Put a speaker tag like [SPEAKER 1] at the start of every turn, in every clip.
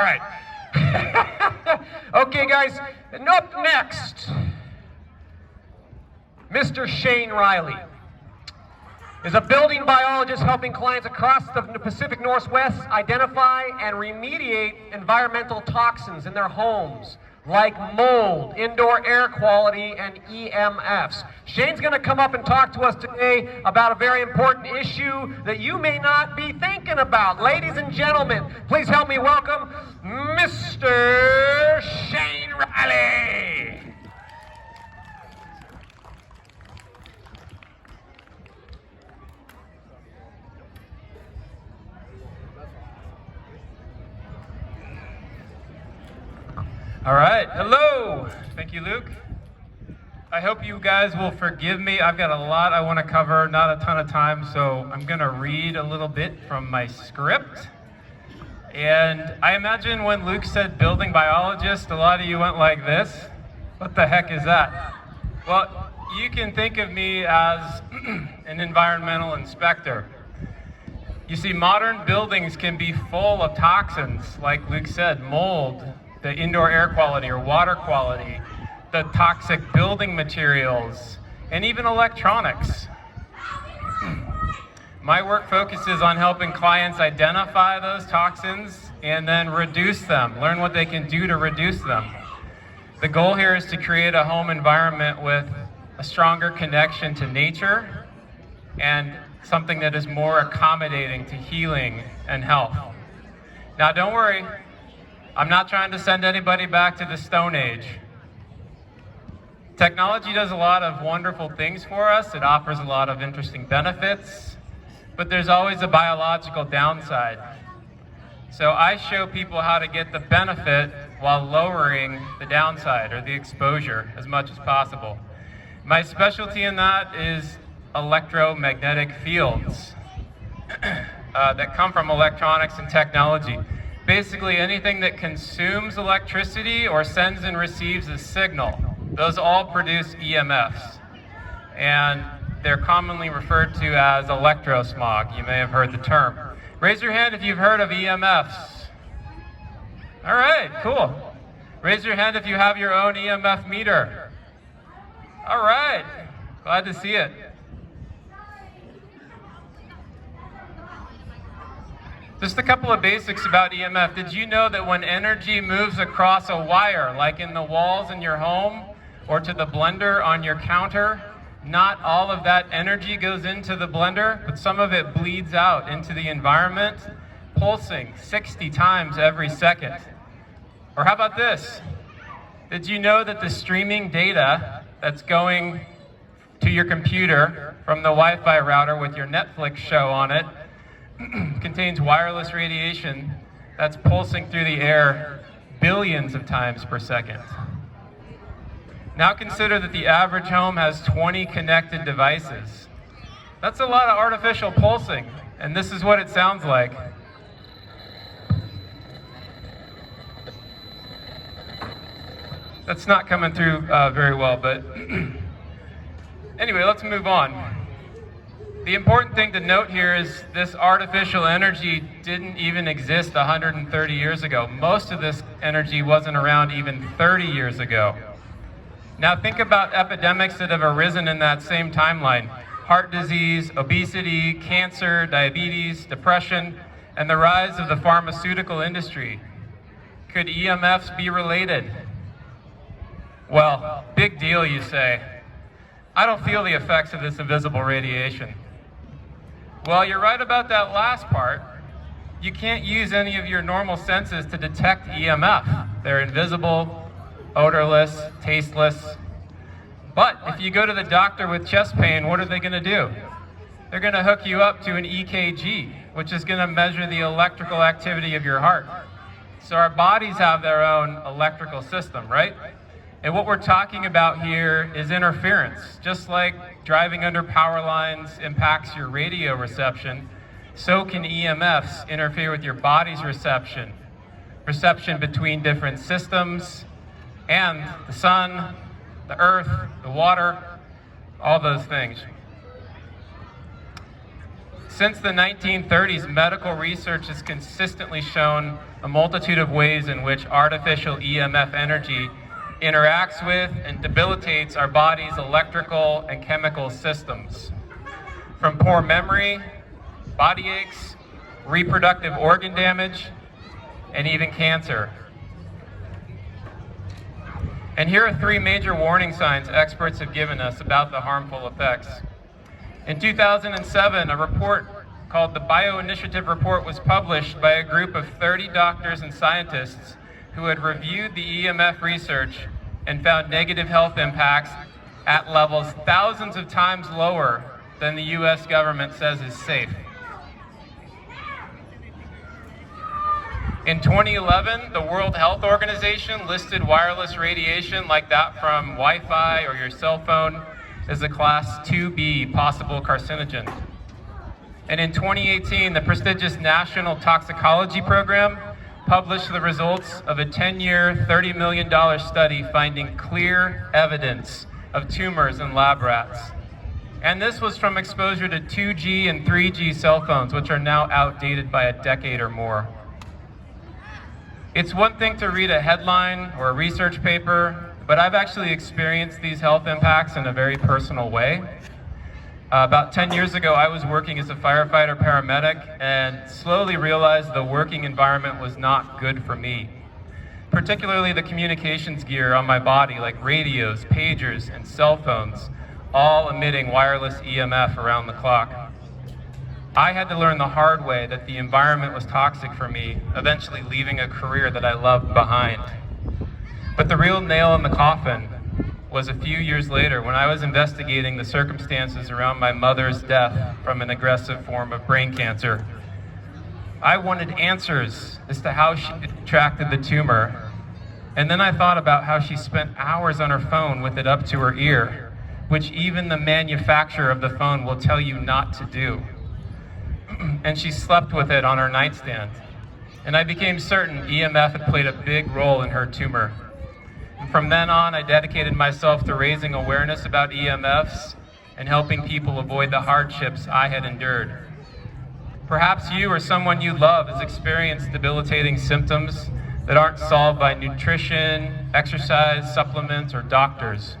[SPEAKER 1] All right. Okay, guys, and up next, Mr. Shane Riley is a building biologist helping clients across the Pacific Northwest identify and remediate environmental toxins in their homes, like mold, indoor air quality, and EMFs. Shane's going to come up and talk to us today about a very important issue that you may not be thinking about. Ladies and gentlemen, please help me welcome Mr. Shane Riley.
[SPEAKER 2] All right, hello. Thank you, Luke. I hope you guys will forgive me. I've got a lot I want to cover, not a ton of time, so I'm going to read a little bit from my script. And I imagine when Luke said building biologist, a lot of you went like this. What the heck is that? Well, you can think of me as an environmental inspector. You see, modern buildings can be full of toxins, like Luke said, mold, the indoor air quality or water quality, the toxic building materials, and even electronics. My work focuses on helping clients identify those toxins and then reduce them, learn what they can do to reduce them. The goal here is to create a home environment with a stronger connection to nature and something that is more accommodating to healing and health. Now, don't worry. I'm not trying to send anybody back to the Stone Age. Technology does a lot of wonderful things for us. It offers a lot of interesting benefits, but there's always a biological downside. So I show people how to get the benefit while lowering the downside or the exposure as much as possible. My specialty in that is electromagnetic fields that come from electronics and technology. Basically anything that consumes electricity or sends and receives a signal, those all produce EMFs. And they're commonly referred to as electrosmog. You may have heard the term. Raise your hand if you've heard of EMFs. All right, cool. Raise your hand if you have your own EMF meter. All right, glad to see it. Just a couple of basics about EMF. Did you know that when energy moves across a wire, like in the walls in your home or to the blender on your counter, not all of that energy goes into the blender, but some of it bleeds out into the environment, pulsing 60 times every second. Or how about this? Did you know that the streaming data that's going to your computer from the Wi-Fi router with your Netflix show on it contains wireless radiation that's pulsing through the air billions of times per second? Now consider that the average home has 20 connected devices. That's a lot of artificial pulsing, and this is what it sounds like. That's not coming through very well, but anyway, let's move on. The important thing to note here is this artificial energy didn't even exist 130 years ago. Most of this energy wasn't around even 30 years ago. Now think about epidemics that have arisen in that same timeline. Heart disease, obesity, cancer, diabetes, depression, and the rise of the pharmaceutical industry. Could EMFs be related? Well, big deal, you say. I don't feel the effects of this invisible radiation. Well, you're right about that last part. You can't use any of your normal senses to detect EMF. They're invisible, odorless, tasteless. But if you go to the doctor with chest pain, what are they going to do? They're going to hook you up to an EKG, which is going to measure the electrical activity of your heart. So our bodies have their own electrical system, right? And what we're talking about here is interference. Just like driving under power lines impacts your radio reception, so can EMFs interfere with your body's reception between different systems and the sun, the earth, the water, all those things. Since the 1930s, medical research has consistently shown a multitude of ways in which artificial EMF energy interacts with and debilitates our body's electrical and chemical systems. From poor memory, body aches, reproductive organ damage, and even cancer. And here are 3 major warning signs experts have given us about the harmful effects. In 2007, a report called the Bioinitiative Report was published by a group of 30 doctors and scientists who had reviewed the EMF research and found negative health impacts at levels thousands of times lower than the US government says is safe. In 2011, the World Health Organization listed wireless radiation like that from Wi-Fi or your cell phone as a class 2B possible carcinogen. And in 2018, the prestigious National Toxicology Program published the results of a 10-year, $30 million study finding clear evidence of tumors in lab rats. And this was from exposure to 2G and 3G cell phones, which are now outdated by a decade or more. It's one thing to read a headline or a research paper, but I've actually experienced these health impacts in a very personal way. About 10 years ago, I was working as a firefighter paramedic and slowly realized the working environment was not good for me. Particularly the communications gear on my body, like radios, pagers, and cell phones, all emitting wireless EMF around the clock. I had to learn the hard way that the environment was toxic for me, eventually leaving a career that I loved behind. But the real nail in the coffin was a few years later when I was investigating the circumstances around my mother's death from an aggressive form of brain cancer. I wanted answers as to how she contracted the tumor. And then I thought about how she spent hours on her phone with it up to her ear, which even the manufacturer of the phone will tell you not to do. And she slept with it on her nightstand. And I became certain EMF had played a big role in her tumor. And from then on, I dedicated myself to raising awareness about EMFs and helping people avoid the hardships I had endured. Perhaps you or someone you love has experienced debilitating symptoms that aren't solved by nutrition, exercise, supplements, or doctors.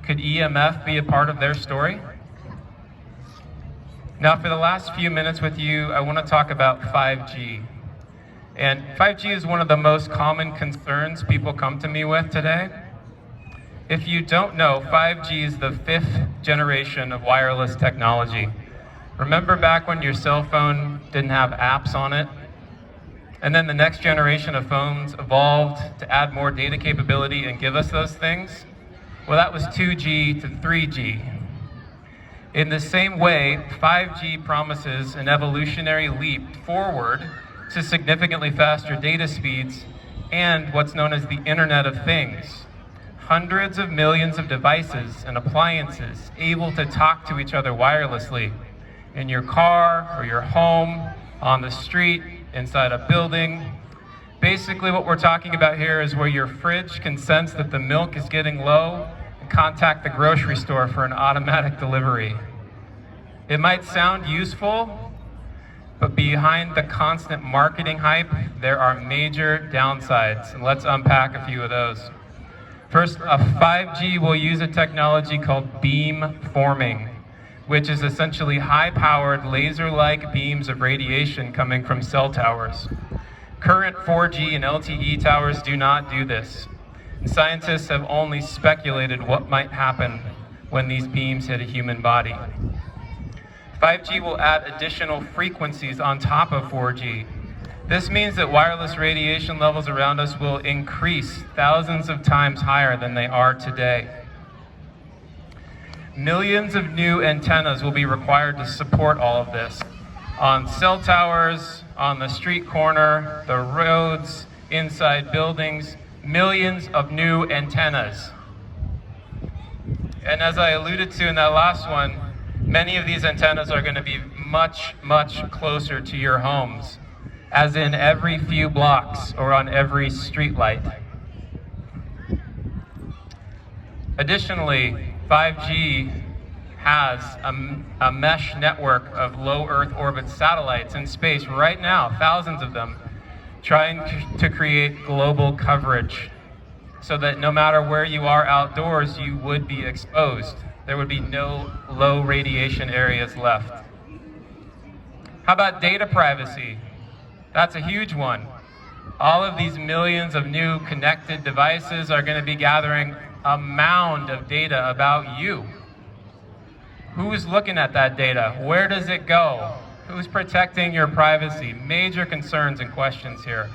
[SPEAKER 2] Could EMF be a part of their story? Now, for the last few minutes with you, I want to talk about 5G. And 5G is one of the most common concerns people come to me with today. If you don't know, 5G is the 5th generation of wireless technology. Remember back when your cell phone didn't have apps on it? And then the next generation of phones evolved to add more data capability and give us those things? Well, that was 2G to 3G. In the same way, 5G promises an evolutionary leap forward to significantly faster data speeds and what's known as the Internet of Things. Hundreds of millions of devices and appliances able to talk to each other wirelessly in your car or your home, on the street, inside a building. Basically what we're talking about here is where your fridge can sense that the milk is getting low and contact the grocery store for an automatic delivery. It might sound useful, but behind the constant marketing hype, there are major downsides, and let's unpack a few of those. First, a 5G will use a technology called beam forming, which is essentially high-powered laser-like beams of radiation coming from cell towers. Current 4G and LTE towers do not do this. And scientists have only speculated what might happen when these beams hit a human body. 5G will add additional frequencies on top of 4G. This means that wireless radiation levels around us will increase thousands of times higher than they are today. Millions of new antennas will be required to support all of this. On cell towers, on the street corner, the roads, inside buildings, millions of new antennas. And as I alluded to in that last one, many of these antennas are going to be much, much closer to your homes, as in every few blocks or on every street light. Additionally, 5G has a mesh network of low Earth orbit satellites in space right now, thousands of them, trying to create global coverage so that no matter where you are outdoors, you would be exposed. There would be no low radiation areas left. How about data privacy? That's a huge one. All of these millions of new connected devices are going to be gathering a mound of data about you. Who's looking at that data? Where does it go? Who's protecting your privacy? Major concerns and questions here.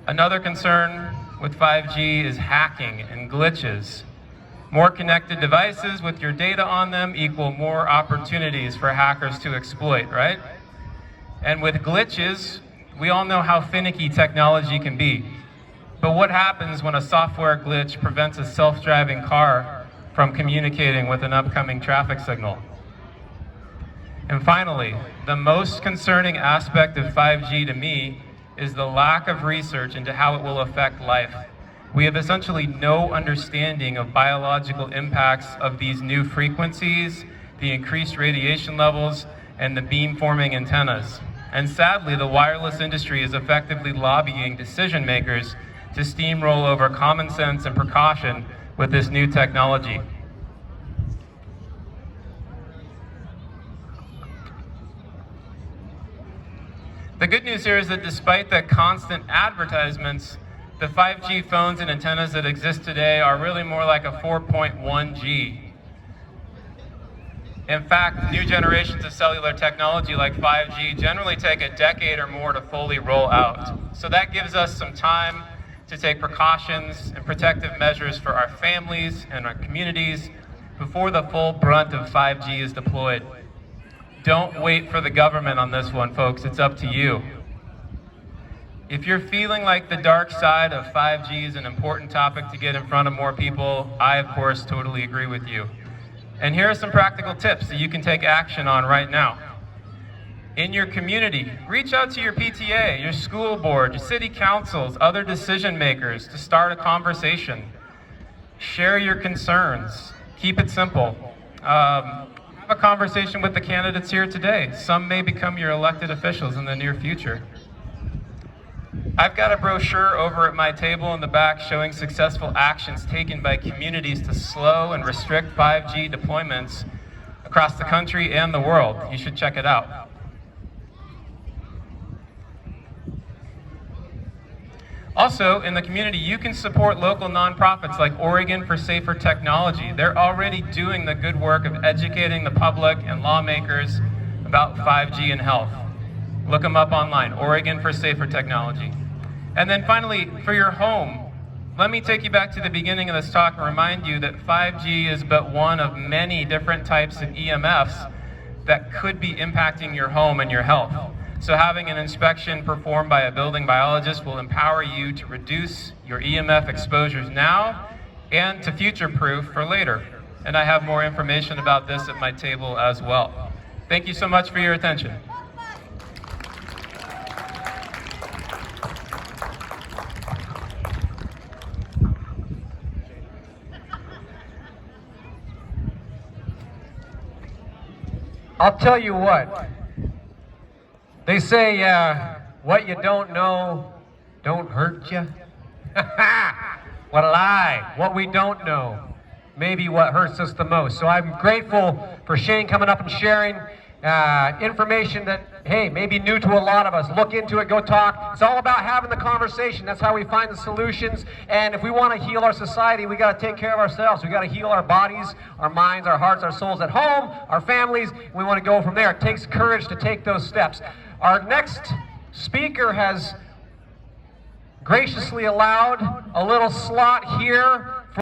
[SPEAKER 2] Another concern with 5G is hacking and glitches. More connected devices with your data on them equal more opportunities for hackers to exploit, right? And with glitches, we all know how finicky technology can be. But what happens when a software glitch prevents a self-driving car from communicating with an upcoming traffic signal? And finally, the most concerning aspect of 5G to me is the lack of research into how it will affect life. We have essentially no understanding of biological impacts of these new frequencies, the increased radiation levels, and the beam-forming antennas. And sadly, the wireless industry is effectively lobbying decision makers to steamroll over common sense and precaution with this new technology. The good news here is that despite the constant advertisements, the 5G phones and antennas that exist today are really more like a 4.1G. In fact, new generations of cellular technology like 5G generally take a decade or more to fully roll out. So that gives us some time to take precautions and protective measures for our families and our communities before the full brunt of 5G is deployed. Don't wait for the government on this one, folks. It's up to you. If you're feeling like the dark side of 5G is an important topic to get in front of more people, I, of course, totally agree with you. And here are some practical tips that you can take action on right now. In your community, reach out to your PTA, your school board, your city councils, other decision makers to start a conversation. Share your concerns. Keep it simple. Have a conversation with the candidates here today. Some may become your elected officials in the near future. I've got a brochure over at my table in the back showing successful actions taken by communities to slow and restrict 5G deployments across the country and the world. You should check it out. Also, in the community, you can support local nonprofits like Oregon for Safer Technology. They're already doing the good work of educating the public and lawmakers about 5G and health. Look them up online, Oregon for Safer Technology. And then finally, for your home, let me take you back to the beginning of this talk and remind you that 5G is but one of many different types of EMFs that could be impacting your home and your health. So having an inspection performed by a building biologist will empower you to reduce your EMF exposures now and to future-proof for later. And I have more information about this at my table as well. Thank you so much for your attention.
[SPEAKER 1] I'll tell you what. They say, what you don't know don't hurt you. What a lie. What we don't know may be what hurts us the most. So I'm grateful for Shane coming up and sharing information that, hey, may be new to a lot of us. Look into it, go talk. It's all about having the conversation. That's how we find the solutions. And if we want to heal our society, we got to take care of ourselves. We got to heal our bodies, our minds, our hearts, our souls at home, our families. We want to go from there. It takes courage to take those steps. Our next speaker has graciously allowed a little slot here